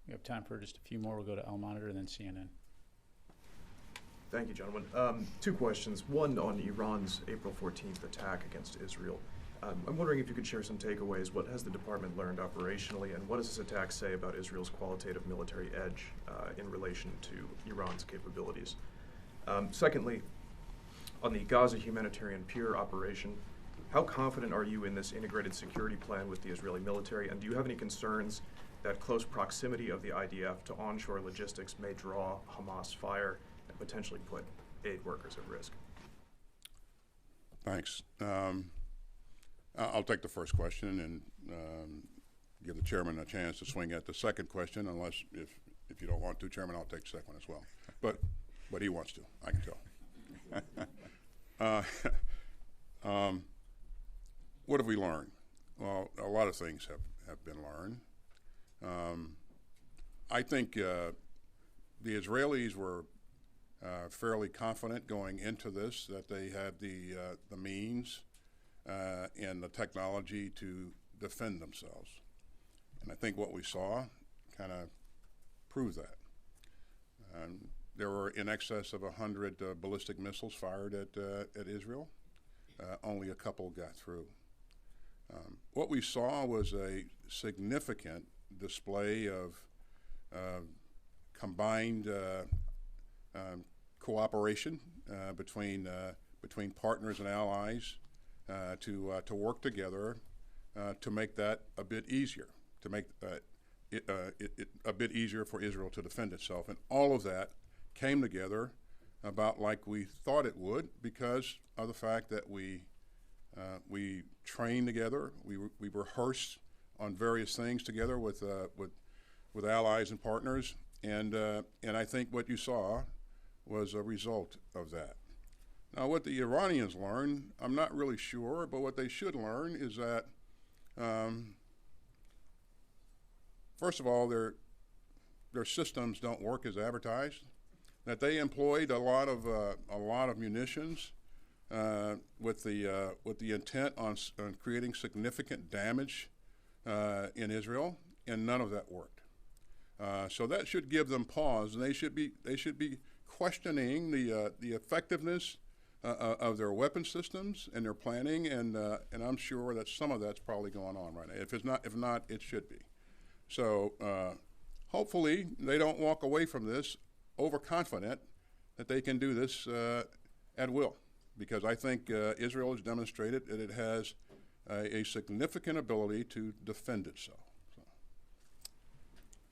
We have time for just a few more. We'll go to L Monitor and then CNN. Thank you, gentlemen. Two questions. One on Iran's April 14th attack against Israel. I'm wondering if you could share some takeaways. What has the department learned operationally, and what does this attack say about Israel's qualitative military edge in relation to Iran's capabilities? Secondly, on the Gaza humanitarian pier operation, how confident are you in this integrated security plan with the Israeli military, and do you have any concerns that close proximity of the IDF to onshore logistics may draw Hamas fire and potentially put aid workers at risk? Thanks. I'll take the first question and give the chairman a chance to swing at the second question, unless if you don't want to, Chairman, I'll take the second one as well. But he wants to, I can tell. What have we learned? Well, a lot of things have been learned. I think the Israelis were fairly confident going into this that they had the means and the technology to defend themselves. And I think what we saw kind of proved that. There were in excess of 100 ballistic missiles fired at Israel. Only a couple got through. What we saw was a significant display of combined cooperation between partners and allies to work together to make that a bit easier, to make it a bit easier for Israel to defend itself. And all of that came together about like we thought it would because of the fact that we trained together, we rehearsed on various things together with allies and partners, and I think what you saw was a result of that. Now, what the Iranians learned, I'm not really sure, but what they should learn is that, first of all, their systems don't work as advertised. That they employed a lot of munitions with the intent on creating significant damage in Israel, and none of that worked. So that should give them pause, and they should be questioning the effectiveness of their weapon systems and their planning, and I'm sure that some of that's probably going on right now. If not, it should be. So hopefully they don't walk away from this overconfident that they can do this at will, because I think Israel has demonstrated that it has a significant ability to defend itself.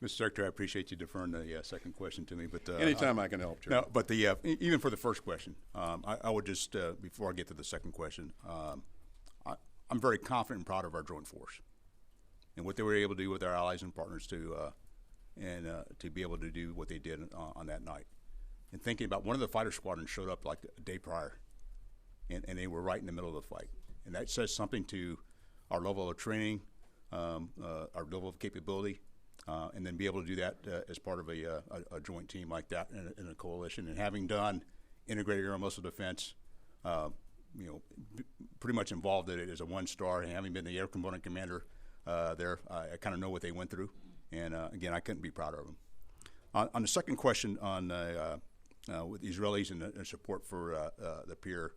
Mr. Secretary, I appreciate you deferring the second question to me, but anytime I can help, Chairman. No, but even for the first question, I would just before I get to the second question, I'm very confident and proud of our joint force and what they were able to do with our allies and partners to be able to do what they did on that night. And thinking about one of the fighter squadrons showed up like a day prior, and they were right in the middle of the fight, and that says something to our level of training, our level of capability. And then be able to do that as part of a joint team like that in a coalition. And having done integrated air and missile defense, pretty much involved in it as a one-star, and having been the air component commander there, I kind of know what they went through. And again, I couldn't be prouder of them. On the second question on with the Israelis and the support for the pier,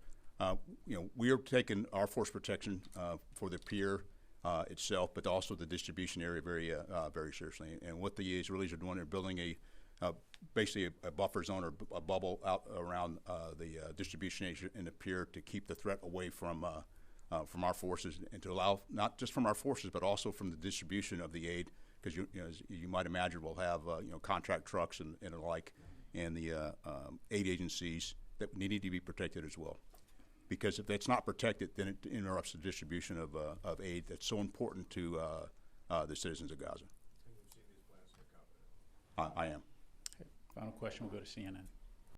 we are taking our force protection for the pier itself, but also the distribution area very seriously. And what the Israelis are doing, they're building basically a buffer zone or a bubble out around the distribution area in the pier to keep the threat away from our forces, and to allow not just from our forces but also from the distribution of the aid, because as you might imagine, we'll have contract trucks and the like, and the aid agencies that need to be protected as well. Because if that's not protected, then it interrupts the distribution of aid that's so important to the citizens of Gaza. I am. Okay. Final question, we'll go to CNN.